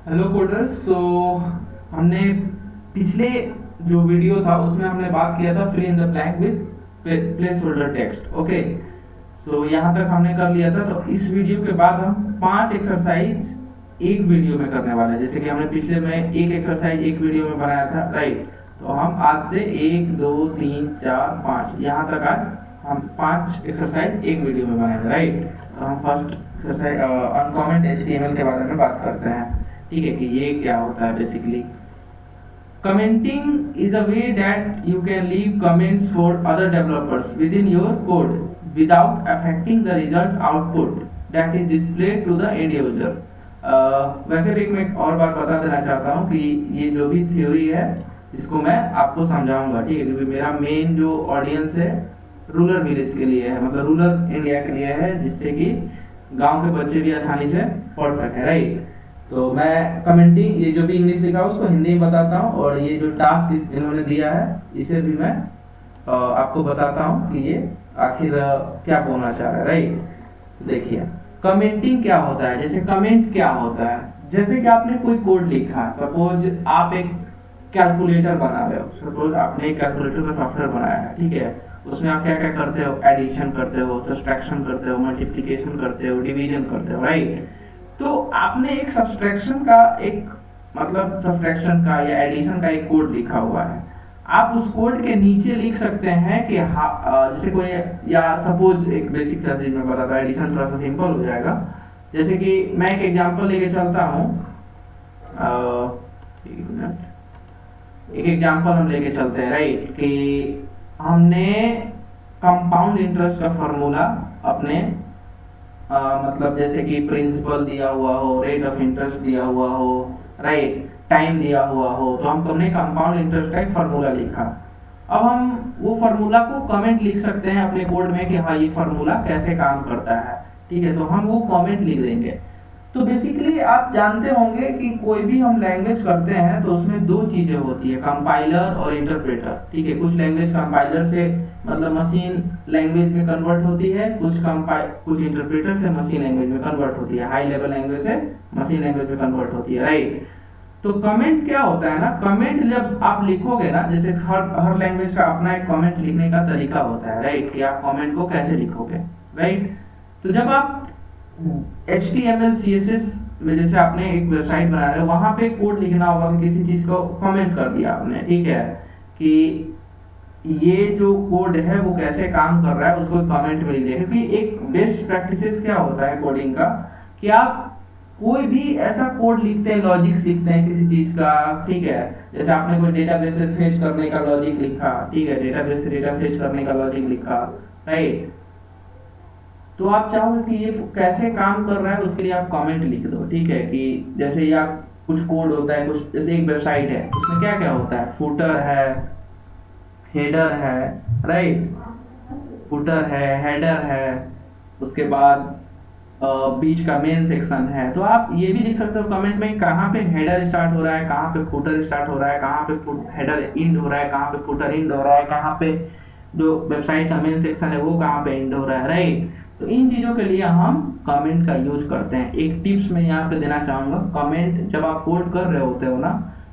Hello coders. हमने पिछले जो वीडियो था उसमें हमने बात किया था fill in the blank with placeholder text. Okay, यहाँ तक हमने कर लिया था। तो इस वीडियो के बाद हम 5 एक्सरसाइज एक वीडियो में करने वाले हैं। जैसे कि हमने पिछले में एक एक्सरसाइज एक वीडियो में बनाया था, राइट। तो हम आज से 1 2 3 4 5 यहाँ तक आज हम 5 एक्सरसाइज एक वीडियो में बनाएंगे, राइट। तो हम फर्स्ट एक्सरसाइज अनकमेंट एचटीएमएल के बारे में बात करते हैं। ठीक है, कि ये क्या होता है basically. Commenting is a way that you can leave comments for other developers within your code without affecting the result output that is displayed to the end user. वैसे भी मैं और बात बता देना चाहता हूँ कि ये जो भी थ्योरी है इसको मैं आपको समझाऊंगा, ठीक है। क्योंकि मेरा मेन जो ऑडियंस है रूरल विलेज के लिए है, मतलब रूरल इंडिया के लिए है, जिससे कि गांव के बच्चे भी आसानी से पढ़ सके, राइट। तो मैं कमेंटिंग, ये जो भी इंग्लिश लिखा है उसको हिंदी में बताता हूँ, और ये जो टास्क इन्होंने दिया है इसे भी मैं आपको बताता हूँ कि ये आखिर क्या बोलना चाह रहा है, राइट। देखिए कमेंटिंग क्या होता है। जैसे कमेंट क्या होता है, जैसे कि आपने कोई कोड लिखा, सपोज आप एक कैलकुलेटर बना रहे हो, सपोज आपने एक कैलकुलेटर का सॉफ्टवेयर बनाया है, ठीक है। उसमें आप क्या क्या करते हो, एडिशन करते हो, सब्सट्रैक्शन करते हो, मल्टीप्लिकेशन करते हो, डिवीजन करते हो, राइट। तो आपने एक सब्सट्रैक्शन का एक मतलब सब्सट्रैक्शन का या एडिशन का एक कोड लिखा हुआ है। आप उस कोड के नीचे लिख सकते हैं कि जैसे कोई, या सपोज एक बेसिक सा चीज में बताता, एडिशन थोड़ा सा सिंपल हो जाएगा। जैसे कि मैं एक एग्जांपल लेके चलता हूँ, एक एग्जांपल हम लेके चलते हैं, राइट। कि हमने कंपाउंड इंटरेस्ट का फॉर्मूला अपने मतलब जैसे कि प्रिंसिपल दिया हुआ हो, रेट ऑफ इंटरेस्ट दिया हुआ हो, राइट, टाइम दिया हुआ हो, तो हम हमने कंपाउंड इंटरेस्ट का एक फार्मूला लिखा। अब हम वो फार्मूला को कमेंट लिख सकते हैं अपने कोड में कि हाँ ये फार्मूला कैसे काम करता है, ठीक है। तो हम वो कमेंट लिख देंगे। तो बेसिकली आप जानते होंगे कि कोई भी हम लैंग्वेज करते हैं तो उसमें दो चीजें होती है, कंपाइलर और इंटरप्रेटर, ठीक है। कुछ लैंग्वेज कंपाइलर से मतलब मशीन लैंग्वेज में कन्वर्ट होती है, कुछ इंटरप्रेटर से मशीन लैंग्वेज में कन्वर्ट होती है, हाई लेवल लैंग्वेज से मशीन लैंग्वेज में कन्वर्ट होती है, राइट। तो कमेंट क्या होता है ना, कमेंट जब आप लिखोगे ना, जैसे हर लैंग्वेज का अपना एक कमेंट लिखने का तरीका होता है, राइट, कि आप कमेंट को कैसे लिखोगे, राइट। तो जब आप HTML CSS में जैसे आपने एक वेबसाइट बना रहे हो, वहां पे कोड लिखना होगा कि किसी चीज को कमेंट कर दिया आपने, ठीक है, कि ये जो कोड है वो कैसे काम कर रहा है, उसको कमेंट में लिखिए। क्योंकि एक बेस्ट प्रैक्टिसेस क्या होता है कोडिंग का, कि आप कोई भी ऐसा कोड लिखते हैं, लॉजिक्स लिखते हैं किसी चीज का, ठीक है। जैसे आपने कोई डेटाबेस से फेच करने का लॉजिक लिखा, ठीक है, डेटाबेस से डेटा फेच करने का लॉजिक लिखा, राइट। तो आप चाहोगे कि ये कैसे काम कर रहा है, उसके लिए आप कमेंट लिख दो, ठीक है। कि जैसे या कुछ कोड होता है, कुछ जैसे एक वेबसाइट है, उसमें क्या क्या होता है, फुटर है, हेडर है, राइट, फुटर है, हेडर है, उसके बाद बीच का मेन सेक्शन है। तो आप ये भी लिख सकते हो कमेंट में, कहाँ पे हेडर स्टार्ट हो रहा है, कहाँ पे फुटर स्टार्ट हो रहा है, कहाँ पे हेडर एंड हो रहा है, कहाँ पे फुटर एंड हो रहा है, कहाँ पे जो वेबसाइट का मेन सेक्शन है वो कहाँ पे एंड हो रहा है, राइट। तो इन चीजों के लिए हम कमेंट का यूज करते हैं। एक टिप्स मैं यहाँ पे देना चाहूंगा, कमेंट जब आप कोड कर रहे होते हो ना,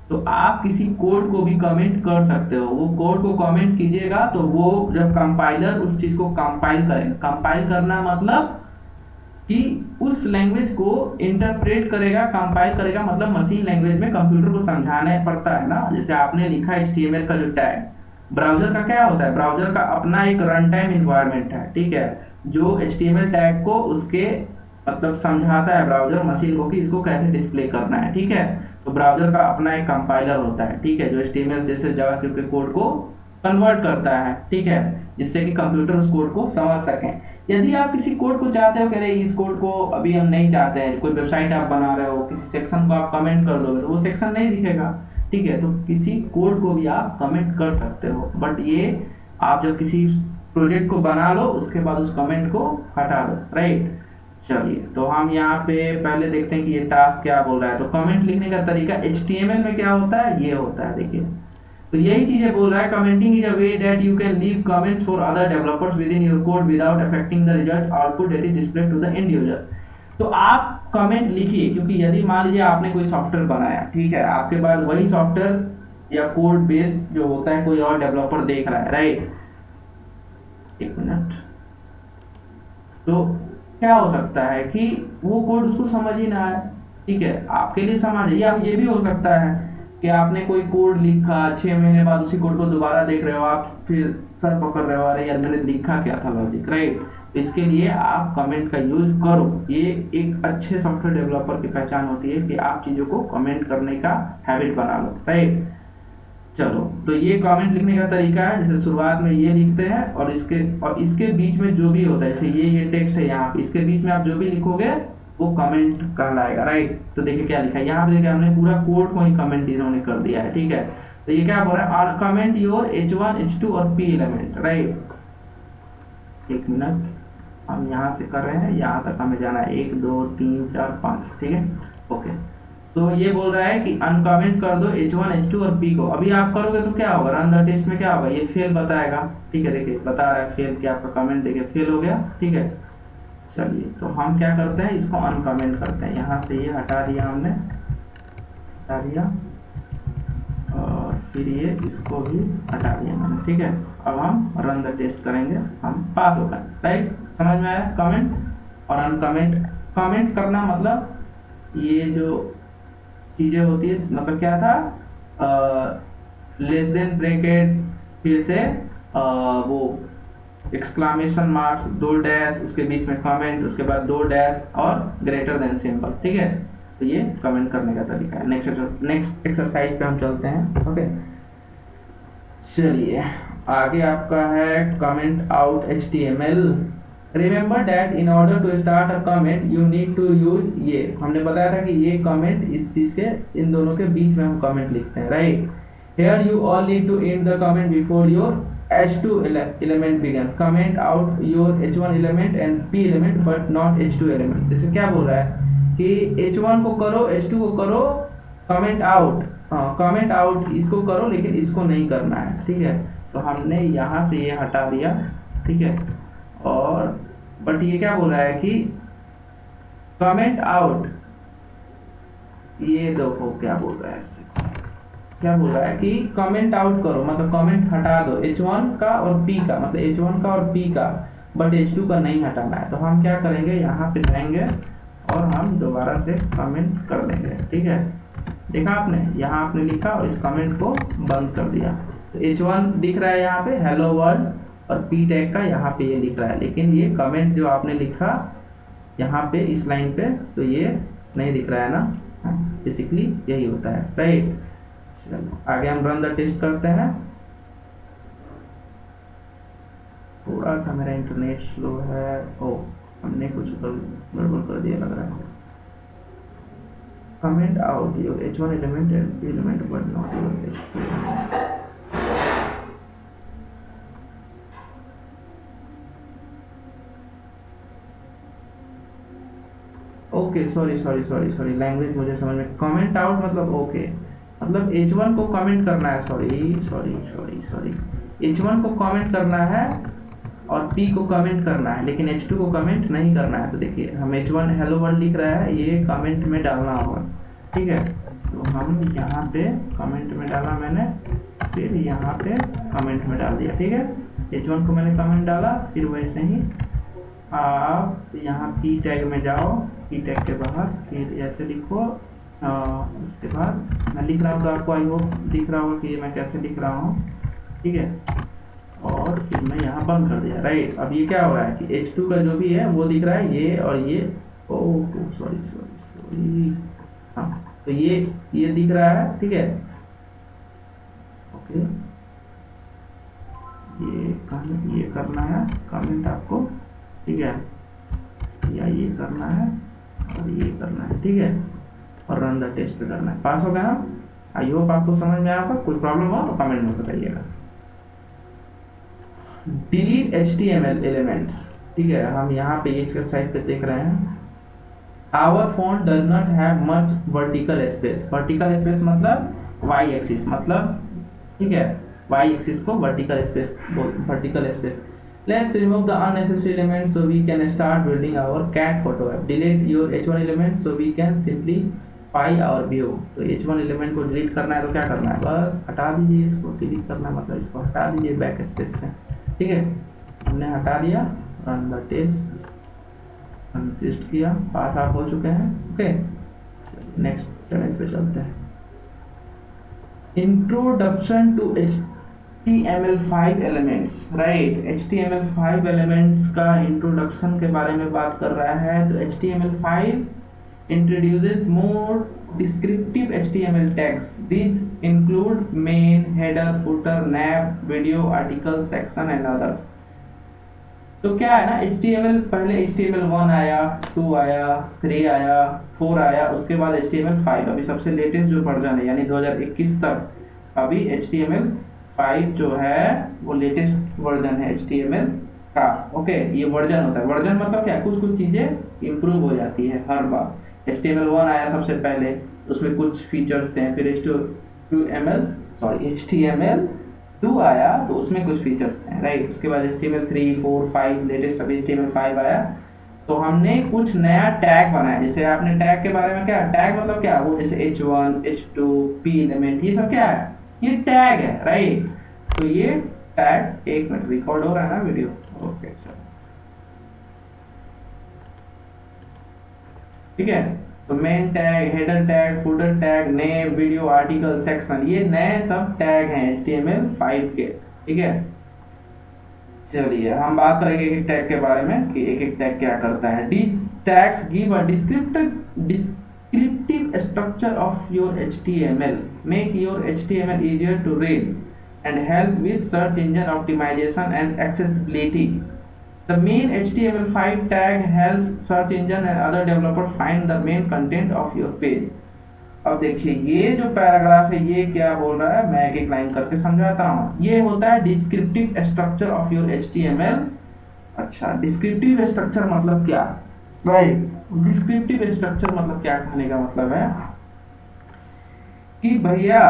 तो आप किसी कोड को भी कमेंट कर सकते हो। वो कोड को कमेंट कीजिएगा तो वो जब कंपाइलर उस चीज को कंपाइल करेगा, कंपाइल करना मतलब कि उस लैंग्वेज को इंटरप्रेट करेगा, कंपाइल करेगा, मतलब मशीन लैंग्वेज में कंप्यूटर को समझाना पड़ता है ना। जैसे आपने लिखा HTML का जो टैग, ब्राउजर का क्या होता है, ब्राउजर का अपना एक रन टाइम इन्वायरमेंट है, ठीक है, जो HTML टैग को उसके मतलब समझाता है ब्राउजर मशीन को कि इसको कैसे डिस्प्ले करना है, ठीक है। तो ब्राउजर का अपना एक कंपाइलर होता है, ठीक है, जो HTML जैसे जावास्क्रिप्ट के कोड को कन्वर्ट करता है, ठीक है, जिससे कि कंप्यूटर उस कोड को समझ सके। यदि आप किसी कोड को चाहते हो कि अरे इस कोड को अभी हम नहीं चाहते हैं, कोई वेबसाइट आप बना रहे हो, किसी सेक्शन को आप कमेंट कर दोगे तो वो सेक्शन नहीं दिखेगा, ठीक है। तो किसी कोड को भी आप कमेंट कर सकते हो, बट ये आप जब किसी प्रोजेक्ट को बना लो उसके बाद उस कमेंट को हटा दो, राइट। चलिए, तो हम यहाँ पे पहले देखते हैं कि ये टास्क क्या बोल रहा है। तो कमेंट लिखने का तरीका HTML में क्या होता है, ये होता है, देखिए। तो यही चीजें बोल रहा है, commenting is a way that you can leave comments for other developers within your code without affecting the result output that is displayed to the end user. तो आप कमेंट लिखिए, क्योंकि यदि मान लीजिए आपने कोई सॉफ्टवेयर बनाया, ठीक है, आपके पास वही सॉफ्टवेयर या कोड बेस जो होता है कोई और डेवलपर देख रहा है, राइट। एक मिनट। तो क्या हो सकता है कि वो कोड उसको समझ ही ना आए, ठीक है, आपके लिए समझ, या ये भी हो सकता है कि आपने कोई कोड लिखा, 6 महीने बाद उसी कोड को दोबारा देख रहे हो आप, फिर सर पकड़ रहे हो, अरे यार मैंने लिखा क्या था लॉजिक, राइट। इसके लिए आप कमेंट का यूज करो, ये एक अच्छे सॉफ्टवेयर डेवलपर की पहचान होती है कि आप चीजों को कमेंट करने का हैबिट बना लो, राइट। चलो, तो ये कमेंट लिखने का तरीका है, जैसे शुरुआत में ये लिखते हैं और इसके बीच में जो भी होता है, जैसे ये टेक्स्ट है यहाँ पे, इसके बीच में आप जो भी लिखोगे वो कमेंट कहलाएगा, राइट। तो देखिए क्या लिखा है यहाँ पे, देखिए हमने पूरा कोड को ही कमेंट इन्होंने कर दिया है, ठीक है। तो ये क्या बोल रहा है, कमेंट योर H1 H2 और P एलिमेंट, राइट। एक मिनट, हम यहाँ से कर रहे हैं, यहाँ तक हमें जाना है, 1 2 3 4 5, ठीक है, ओके। तो ये बोल रहा है कि अनकमेंट कर दो H1 H2 और P को। अभी आप करोगे तो क्या होगा, रन द टेस्ट में क्या होगा, ये फेल बताएगा, ठीक है। देखिए बता रहा है फेल, कि आपका कमेंट देखिए फेल हो गया, ठीक है। चलिए, तो हम क्या करते हैं, इसको अनकमेंट करते हैं, यहाँ से ये हटा दिया हमने, हटा दिया, और फिर ये इसको भी हटा दिया मैंने, ठीक है। अब हम रन द टेस्ट करेंगे, हम पास हो गए, राइट। समझ में आया कमेंट और अनकमेंट। कमेंट करना मतलब ये जो चीजें होती है, मतलब क्या था, लेस देन ब्रैकेट, फिर से वो एक्सक्लामेशन मार्क्स, 2 डैश, उसके बीच में कमेंट, उसके बाद 2 डैश और ग्रेटर देन सिंबल, ठीक है। तो ये कमेंट करने का तरीका है। नेक्स्ट एक्सरसाइज पे हम चलते हैं, ओके। चलिए, आगे आपका है comment out HTML। Remember that in order to start a comment you need to use, ये हमने बताया था कि ये कमेंट इस चीज के, इन दोनों के बीच में हम कमेंट लिखते हैं, right. Here you all need to end the comment before your H2 element begins. Comment out your H1 element and P element but not H2 element. जैसे क्या बोल रहा है कि H1 को करो, H2 को करो, कमेंट आउट, हाँ कमेंट आउट इसको करो, लेकिन इसको नहीं करना है, ठीक है। तो हमने यहाँ से ये हटा दिया, ठीक है। और बट ये क्या बोल रहा है कि कमेंट आउट, ये देखो क्या बोल रहा है, क्या बोल रहा है कि कमेंट आउट करो, मतलब कमेंट हटा दो H1 का और P का, मतलब H1 का और P का, बट H2 का नहीं हटाना है। तो हम क्या करेंगे, यहाँ पे जाएंगे और हम दोबारा से कमेंट कर देंगे, ठीक है। देखा आपने, यहाँ आपने लिखा और इस कमेंट को बंद कर दिया। तो H1 दिख रहा है यहाँ पे हेलो वर्ल्ड, और P टैग का यहाँ पे ये लिख रहा है, लेकिन ये कमेंट जो आपने लिखा यहाँ पे इस लाइन पे, तो ये नहीं दिख रहा है ना, बेसिकली यही होता है, राइट। चलो आगे हम रन द टेस्ट करते हैं। थोड़ा सा मेरा इंटरनेट स्लो है, ओ हमने कुछ गड़बड़ कर दिया लग रहा है। Comment out your H1 element and P element but not your H2। Okay, sorry, language मुझे समझ में, कमेंट आउट मतलब ओके, मतलब H1 को कमेंट करना है, सॉरी, H1 को कमेंट करना है और P को कमेंट करना है, लेकिन H2 को कमेंट नहीं करना है। तो देखिए हम H1 हेलो वर्ल्ड लिख रहा है, ये कमेंट में डालना होगा, ठीक है। तो हम यहाँ पे कमेंट में डाला मैंने, फिर यहाँ पे कमेंट में डाल दिया, ठीक है। H1 को मैंने कमेंट डाला, फिर वैसे ही आप यहाँ P टैग में जाओ, P टैग के बाहर फिर ऐसे लिखो, उसके बाद मैं लिख रहा हूँ, तो आपको आई होप दिख रहा होगा कि ये मैं कैसे लिख रहा हूँ, ठीक है। और फिर मैं यहाँ बंद कर दिया, राइट। अब ये क्या हो रहा है कि H2 का जो भी है वो दिख रहा है, ये और ये, ओह सॉरी, हाँ, तो ये दिख रहा है, ठीक है, ओके। ये करना है कमेंट आपको, ठीक है, या ये करना है और ये करना है, ठीक है, और रन द टेस्ट करना है। पास हो गया हम, आई होप आपको समझ में आया होगा। कोई प्रॉब्लम हो तो कमेंट में बताइएगा। डिलीट HTML एलिमेंट्स, ठीक है, हम यहाँ पे एक्सरसाइज पे देख रहे हैं। Our font does not have much vertical space, vertical space मतलब y एक्सिस, मतलब ठीक है, y एक्सिस को vertical space Let's remove the unnecessary elements so we can start building our cat photo app. Delete your h1 element so we can simplify our view. तो h1 element को delete करना है तो क्या करना है, बस हटा दीजिए इसको, डिलीट करना मतलब इसको हटा दीजिए बैक स्पेस से, ठीक है। हमने हटा दिया, रन द टेस्ट, टेस्ट किया, पास आप हो चुके हैं, ओके। नेक्स्ट चैलेंज पे चलते हैं। Introduction to HTML5 elements, right. HTML5 elements का इंट्रोडक्शन के बारे में बात कर रहा है। तो HTML5 introduces more descriptive HTML tags. These include main, header, footer, nav, video, article, section and others. तो क्या है ना, HTML पहले HTML1 आया, 2 आया, 3 आया, 4 आया, उसके बाद HTML5 अभी सबसे लेटेस्ट जो वर्जन है यानी 2021 तक अभी HTML5 जो है वो लेटेस्ट वर्जन है HTML का, ओके। ये वर्जन होता है, वर्जन मतलब क्या, कुछ कुछ चीजें इंप्रूव हो जाती है हर बार। HTML1 आया सबसे पहले, उसमें कुछ फीचर्स थे, फिर HTML2 आया तो उसमें कुछ फीचर्स हैं, राइट। उसके बाद HTML3, 4, 5 लेटेस्ट अभी HTML5 आया। तो हमने कुछ नया टैग बनाया। जैसे आपने टैग के बारे में, क्या टैग मतलब क्या, वो जैसे H1, H2, P एलिमेंट, ये सब क्या है, ये टैग है, राइट। तो ये टैग, एक मिनट रिकॉर्ड हो रहा है ना वीडियो, ओके चलो, ठीक है। तो main tag, header tag, footer tag, name, video, article, section, ये नए सब टैग हैं HTML5 के, ठीक है। चलिए हम बात करेंगे एक एक टैग के बारे में कि एक एक टैग क्या करता है। The tags give a descriptive structure of your HTML, make your HTML easier to read and help with search engine optimization and accessibility. The main HTML5 tag helps search engine and other developers find the main content of your page. अब देखिए ये जो paragraph है ये क्या बोल रहा है, मैं एक एक लाइन करके समझाता हूँ। ये होता है descriptive structure of your HTML। अच्छा, डिस्क्रिप्टिव स्ट्रक्चर मतलब क्या, राइट। डिस्क्रिप्टिव स्ट्रक्चर मतलब क्या, कहने का मतलब है कि भैया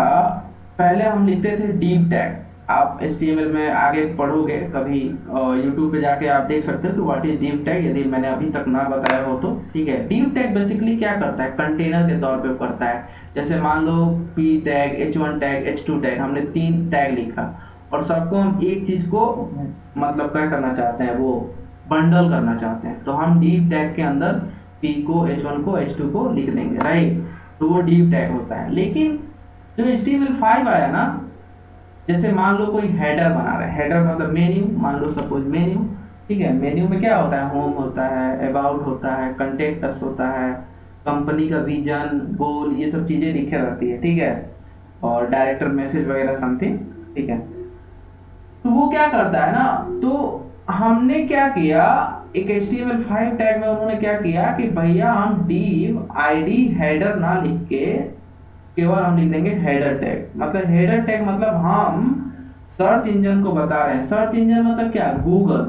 पहले हम लिखते थे डीप टैग। आप HTML में आगे पढ़ोगे कभी, YouTube पे जाके आप देख सकते हो कि व्हाट इज डीप टैग, यदि मैंने अभी तक ना बताया हो तो, ठीक है। डीप टैग बेसिकली क्या करता है, कंटेनर के तौर पे करता है। जैसे मान लो P tag, H1 tag, H2 tag, हमने 3 टैग लिखा और सबको हम एक चीज को मतलब क्या करना चाहते हैं, वो बंडल करना चाहते हैं, तो हम डीप टैग के अंदर P को, H1 को, H2 को लिख देंगे, राइट। तो वो डीप टैग होता है। लेकिन जो HTML5 आया ना, जैसे मान लो कोई हेडर बना रहे हैं, हेडर मतलब मेन्यू, मान लो सपोज मेन्यू, ठीक है। मेन्यू में क्या होता है, होम होता है, अबाउट होता है, कंटेक्ट होता है, कंपनी का विजन, गोल, ये सब चीजें लिखे रहती है, ठीक है, और डायरेक्टर मैसेज वगैरह समथिंग, ठीक है। तो वो क्या करता है ना, तो हमने क्या किया, एक HTML5 टैग में उन्होंने क्या किया कि भैया हम div id हेडर ना लिख के केवल हम लिख देंगे हेडर टैग। मतलब हेडर टैग मतलब हम सर्च इंजन को बता रहे हैं। सर्च इंजन मतलब क्या, गूगल।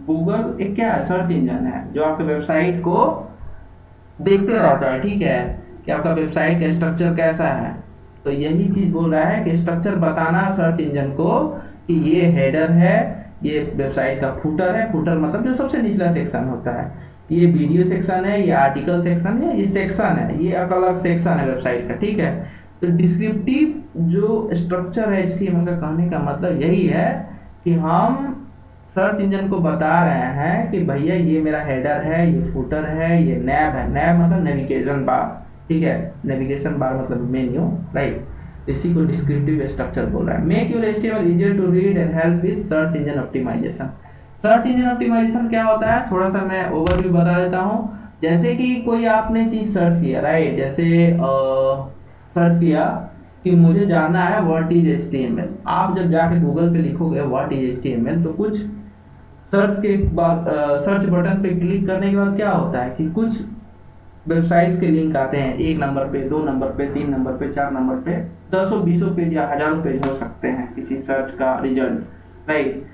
गूगल एक क्या है, सर्च इंजन है जो आपके वेबसाइट को देखते रहता है, ठीक है, कि आपका वेबसाइट का स्ट्रक्चर कैसा है। तो यही चीज बोल रहा है कि स्ट्रक्चर बताना सर्च इंजन को कि ये हेडर है, ये वेबसाइट का फुटर है, फुटर मतलब जो सबसे निचला सेक्शन होता है, ये वीडियो सेक्शन है, ये आर्टिकल सेक्शन है, ये सेक्शन है, ये एक अलग सेक्शन है वेबसाइट का, ठीक है। तो डिस्क्रिप्टिव जो स्ट्रक्चर है HTML का, कहने का मतलब यही है कि हम सर्च इंजन को बता रहे हैं कि भैया ये मेरा हेडर है, ये फुटर है, ये नैब है, नैब मतलब नेविगेशन बार, ठीक है, नेविगेशन बार मतलब मेन्यू, राइट। इसी को डिस्क्रिप्टिव स्ट्रक्चर बोल रहा है। Make your HTML easier to read and help with search engine optimisation. Search engine optimisation क्या होता है, थोड़ा सा मैं ओवरव्यू बता देता हूँ। जैसे कि कोई आपने चीज सर्च किया, राइट, जैसे सर्च किया कि मुझे जानना है व्हाट इज HTML। आप जब जाके गूगल पे लिखोगे व्हाट इज HTML, तो कुछ सर्च के बाद सर्च बटन पे क्लिक करने के बाद क्या होता है कि कुछ वेबसाइट्स के लिंक आते हैं, 1 नंबर पे, 2 नंबर पे, 3 नंबर पे, 4 नंबर पे, 10 20 पेज या हजारों पेज हो सकते हैं किसी सर्च का रिजल्ट, राइट।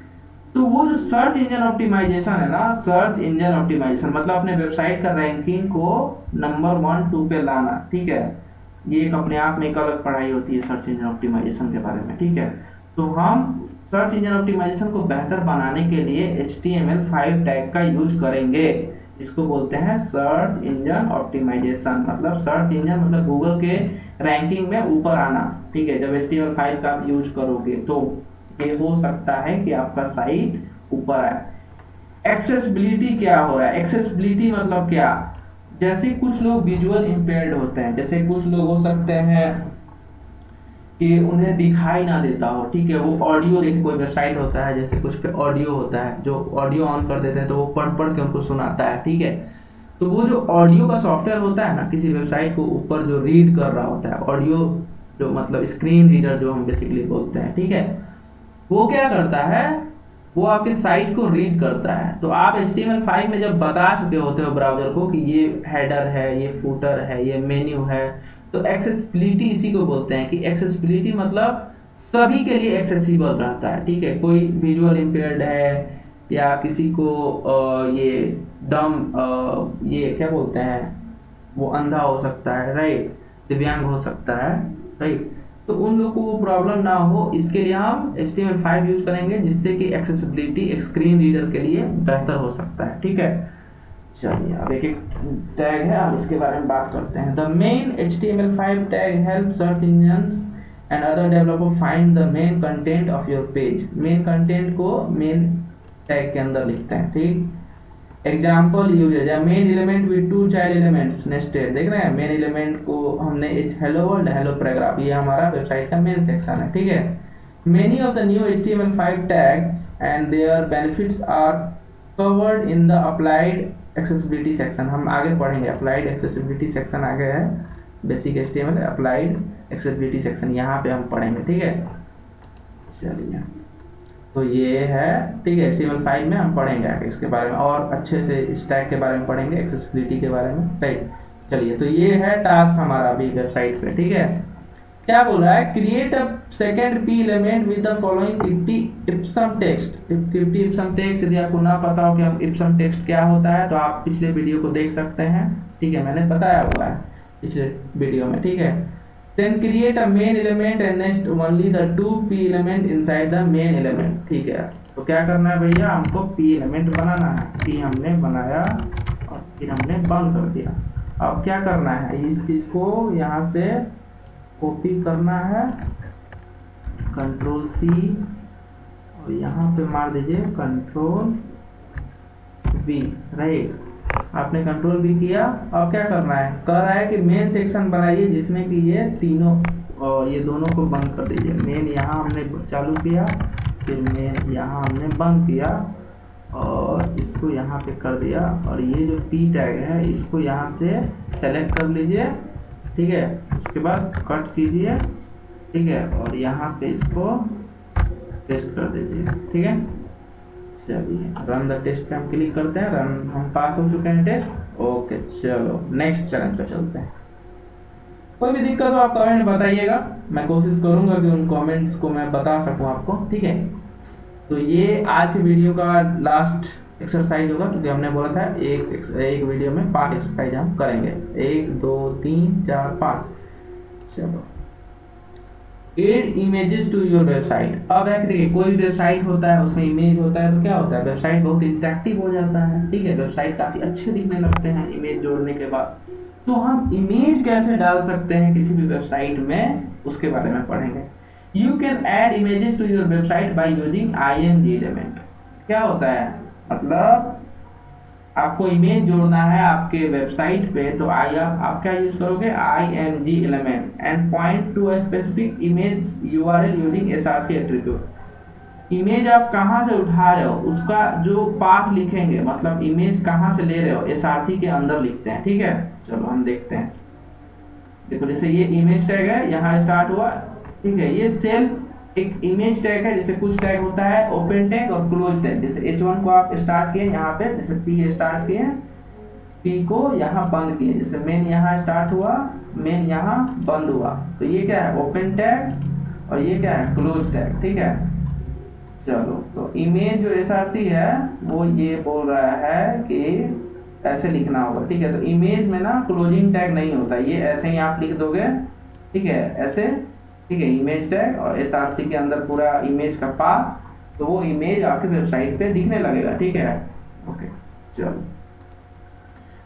तो वो जो सर्च इंजन ऑप्टिमाइजेशन है ना, सर्च इंजन ऑप्टिमाइजेशन मतलब अपने वेबसाइट का रैंकिंग को नंबर 1 2 पे लाना, ठीक है। ये एक अपने आप में एक अलग पढ़ाई होती है सर्च इंजन ऑप्टिमाइजेशन के बारे में, ठीक है। तो हम सर्च इंजन ऑप्टिमाइजेशन को बेहतर बनाने के लिए HTML5 टैग का यूज करेंगे। इसको बोलते हैं सर्च इंजन ऑप्टिमाइजेशन। मतलब सर्च इंजन मतलब गूगल के रैंकिंग में ऊपर आना। ठीक है, जब HTML5 का आप यूज करोगे तो ये हो सकता है कि आपका साइट ऊपर आए। एक्सेसिबिलिटी क्या हो रहा है? एक्सेसिबिलिटी मतलब क्या? जैसे कुछ लोग विजुअल इम्पेयर्ड होते हैं, जैसे कुछ लोग हो सकते हैं कि उन्हें दिखाई ना देता हो। ठीक है, वो ऑडियो, देखिए कोई वेबसाइट होता है जैसे कुछ पे ऑडियो होता है, जो ऑडियो ऑन कर देते हैं तो वो पढ़ पढ़ के उनको सुनाता है। ठीक है, तो वो जो ऑडियो का सॉफ्टवेयर होता है ना, किसी वेबसाइट को ऊपर जो रीड कर रहा होता है ऑडियो, जो मतलब स्क्रीन रीडर जो हम बेसिकली बोलते हैं। ठीक है, वो क्या करता है, वो आपके साइट को रीड करता है। तो आप HTML5 में जब बता चुके होते हो ब्राउजर को कि ये हेडर है, ये फुटर है, ये मेन्यू है, तो एक्सेसिबिलिटी इसी को बोलते हैं कि एक्सेसिबिलिटी मतलब सभी के लिए एक्सेसिबल रहता है। ठीक है, कोई विजुअल इम्पेयर्ड है या किसी को ये डम, ये क्या बोलते हैं, वो अंधा हो सकता है, राइट, दिव्यांग हो सकता है, राइट, तो उन लोगों को वो प्रॉब्लम ना हो, इसके लिए हम HTML5 यूज करेंगे, जिससे कि एक्सेसिबिलिटी स्क्रीन रीडर के लिए बेहतर हो सकता है। ठीक है, चलिए अब एक एक टैग है, अब इसके बारे में बात करते हैं। The main HTML5 tag help search engines and other developer find the main content of your page. Main content को मेन टैग के अंदर लिखते हैं। ठीक, example uses, main element with two child elements nested. देख रहे हैं, मेन एलिमेंट को हमने हेलो वर्ल्ड, हेलो पैराग्राफ, ये हमारा वेबसाइट का मेन सेक्शन है। ठीक है, many of the new HTML5 tags and their benefits are covered in the applied accessibility section. हम आगे पढ़ेंगे, अप्लाइड एक्सेसिबिलिटी सेक्शन आगे है, basic HTML applied accessibility section यहाँ पे हम पढ़ेंगे। ठीक है, चलिए तो ये है। ठीक है, HTML5 में हम पढ़ेंगे आगे इसके बारे में, और अच्छे से इस टैग के बारे में पढ़ेंगे, एक्सेसिबिलिटी के बारे में। राइट, चलिए तो ये है टास्क हमारा अभी वेबसाइट पे। ठीक है, क्या बोल रहा है, create a second P element with the following 50 Epson text. 50 Epson text, यदि आपको ना पता हो कि इप्सम टेक्स्ट क्या होता है तो आप पिछले वीडियो को देख सकते हैं। ठीक है, मैंने बताया हुआ है पिछले वीडियो में। ठीक है, then create a main element and next only the two p element inside the main element। ठीक है, तो क्या करना है भैया, हमको p एलिमेंट बनाना है। p हमने बनाया और फिर हमने बंद कर दिया। अब क्या करना है, इस चीज को यहाँ से कॉपी करना है, कंट्रोल C, और यहाँ पे मार दीजिए कंट्रोल V। राइट, आपने कंट्रोल भी किया। अब क्या करना है, कह रहा है कि मेन सेक्शन बनाइए जिसमें कि ये तीनों और ये दोनों को बंद कर दीजिए। मेन यहाँ हमने चालू किया, फिर मेन यहाँ हमने बंद किया, और इसको यहाँ पे कर दिया, और ये जो पी टैग है इसको यहाँ से सेलेक्ट कर लीजिए। ठीक है, उसके बाद कट कीजिए। ठीक है, और यहाँ पे इसको पेस्ट कर दीजिए। ठीक है, चलिए रन द टेस्ट पे हम क्लिक करते हैं, रन, हम पास हो चुके हैं टेस्ट। ओके, चलो नेक्स्ट चैलेंज पे चलते हैं। कोई भी दिक्कत हो आप कमेंट बताइएगा, मैं कोशिश करूंगा कि उन कमेंट्स को मैं बता सकूं आपको। ठीक है, तो ये आज की वीडियो का लास्ट एक्सरसाइज होगा, क्योंकि हमने बोला था एक वीडियो में 5 एक्सरसाइज हम करेंगे, 1 2 3 4 5। चलो, add images to your website. अब है देखिए, कोई वेबसाइट होता है उसमें इमेज होता है, तो क्या होता है, वेबसाइट बहुत इंटरेक्टिव हो जाता है। ठीक है, वेबसाइट काफी अच्छे दिखने लगते हैं इमेज जोड़ने के बाद। तो हम इमेज कैसे डाल सकते हैं किसी भी वेबसाइट में, उसके बारे में पढ़ेंगे। You can add images to your website by using IMG element. क्या होता है, मतलब आपको इमेज जोड़ना है आपके वेबसाइट पे, तो आप क्या यूज करोगे, IMG element and point to a specific image URL using SRC attribute. Image आप कहाँ से उठा रहे हो उसका जो पाथ लिखेंगे, मतलब इमेज कहाँ से ले रहे हो, SRC के अंदर लिखते हैं। ठीक है, चलो हम देखते हैं। देखो, जैसे ये इमेज टैग है, यहाँ स्टार्ट हुआ। ठीक है, ये सेल्फ एक इमेज टैग है। जैसे कुछ टैग होता है ओपन टैग और क्लोज टैग। जैसे H1 को आप स्टार्ट किए यहाँ पे, जैसे P स्टार्ट किए, P को यहाँ बंद किए, जैसे मेन यहाँ स्टार्ट हुआ, मेन यहाँ बंद हुआ, तो ये क्या है, ओपन टैग, और ये क्या है, क्लोज टैग। ठीक है, चलो तो इमेज जो SRC है वो ये बोल रहा है कि ऐसे लिखना होगा। ठीक है, तो इमेज में ना क्लोजिंग टैग नहीं होता, ये ऐसे ही आप लिख दोगे। ठीक है, ऐसे ठीक है, इमेज टैग और एसआरसी के अंदर पूरा इमेज का पाथ, तो वो इमेज आपके वेबसाइट पे दिखने लगेगा। ठीक है, ओके चलो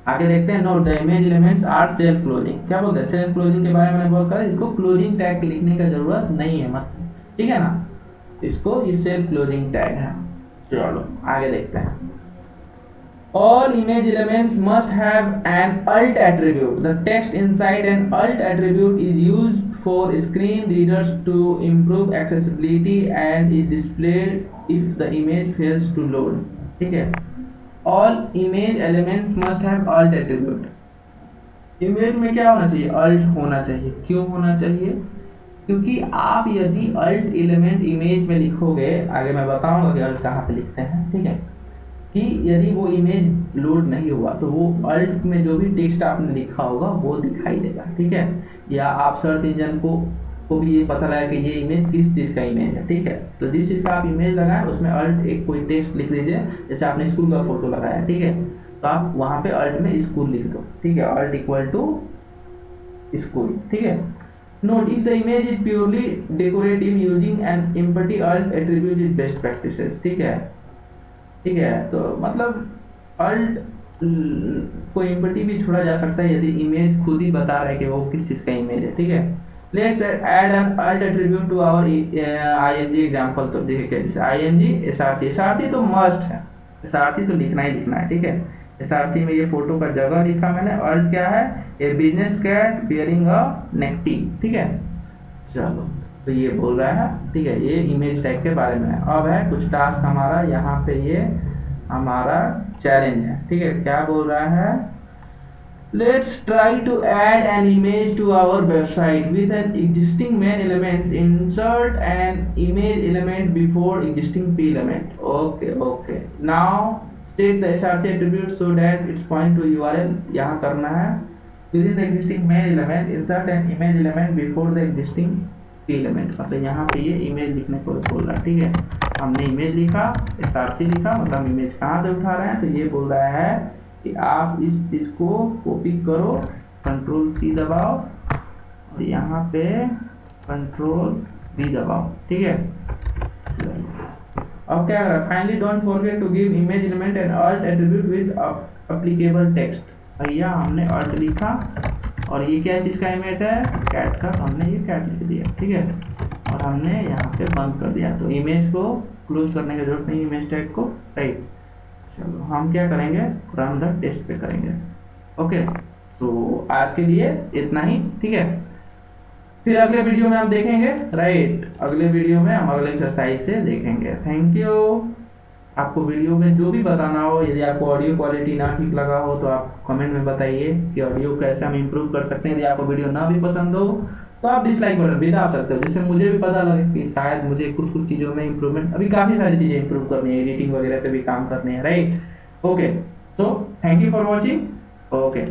आगे देखते हैं। Note the image elements are self closing. क्या बोलते हैं सेल्फ क्लोजिंग के बारे में बोल कर, इसको क्लोजिंग टैग लिखने का जरूरत नहीं है मत, ठीक है ना, इसको ये सेल्फ क्लोजिंग टैग है। चलो आगे देखते हैं। All image elements must have an alt attribute. The text inside an alt attribute is used for screen readers to improve accessibility and is displayed if the image fails to load. ठीक है, all image elements must have alt attribute. Image में क्या होना चाहिए, alt होना चाहिए। क्यों होना चाहिए, क्योंकि आप यदि alt एलिमेंट इमेज में लिखोगे, आगे मैं बताऊंगा कि alt कहाँ पे लिखते हैं, ठीक है, कि यदि वो इमेज लोड नहीं हुआ तो वो अल्ट में जो भी टेक्स्ट आपने लिखा होगा वो दिखाई देगा। ठीक है, या आप सर्च इंजन को भी ये पता लगा कि ये इमेज किस चीज़ का इमेज है। ठीक है, तो जिस चीज़ का आप इमेज लगाएं उसमें अल्ट एक कोई टेक्स्ट लिख दीजिए, जैसे आपने स्कूल का फोटो लगाया, ठीक है, तो आप वहाँ पे अल्ट में स्कूल लिख दो। ठीक है, अल्ट इक्वल टू स्कूल। ठीक है, note if the image is purely decorative using an empty alt attribute is best practices. ठीक है, ठीक है, तो मतलब अल्ट को एम्पटी भी छोड़ा जा सकता है यदि इमेज खुद ही बता रहा है कि वो किस चीज़ का इमेज है। ठीक है, let's add an alt attribute to our ING example. तो देखिए जैसे आईएनजी एसआरसी, एसआरसी तो मस्ट है, एसआरसी तो लिखना ही लिखना है। ठीक है, एसआरसी में ये फोटो का जगह लिखा मैंने। अल्ट क्या है, ए बिजनेस कैट बियरिंग अ नेकटी। ठीक है, चलो तो ये बोल रहा है। ठीक है, ये इमेज टैग के बारे में है। अब है कुछ टास्क हमारा, यहाँ पे ये हमारा चैलेंज है। ठीक है, क्या बोल रहा है, let's try to add an image to our website with an existing main element, insert an image element before existing P element. Okay okay, now set the SRC attribute so that it's point to URL. यहाँ करना है within the existing main element insert an image element before the existing element, मतलब यहाँ पे ये image लिखने को बोल रहा है। ठीक है, हमने इमेज लिखा, एसआरसी लिखा, मतलब इमेज कहाँ से उठा रहे हैं, तो ये बोल रहा है कि आप इस चीज को कॉपी करो, कंट्रोल सी दबाओ और यहाँ पे कंट्रोल वी दबाओ। ठीक है, अब क्या करा, finally don't forget to give image element and alt attribute with applicable text. भैया हमने अल्ट लिखा और ये क्या चीज़ का इमेज है, कैट का, तो हमने ये कैट लिख दिया। ठीक है, और हमने यहाँ पे बंद कर दिया, तो इमेज को क्लोज करने की जरूरत नहीं, इमेज टैग को, राइट। चलो हम क्या करेंगे, रन द टेस्ट पे करेंगे। ओके, तो आज के लिए इतना ही। ठीक है, फिर अगले वीडियो में हम देखेंगे, राइट, अगले वीडियो में हम अगले एक्सरसाइज से देखेंगे। Thank you. आपको वीडियो में जो भी बताना हो, यदि आपको ऑडियो क्वालिटी ना ठीक लगा हो तो आप कमेंट में बताइए कि ऑडियो कैसे हम इम्प्रूव कर सकते हैं। यदि आपको वीडियो ना भी पसंद हो तो आप डिसलाइक बटन भी दबा सकते हो, जिससे मुझे भी पता लगे कि शायद मुझे कुछ कुछ चीज़ों में इम्प्रूवमेंट, अभी काफ़ी सारी चीज़ें इम्प्रूव करनी है, एडिटिंग वगैरह पे भी काम करने हैं, right. Okay, so thank you for watching. Okay.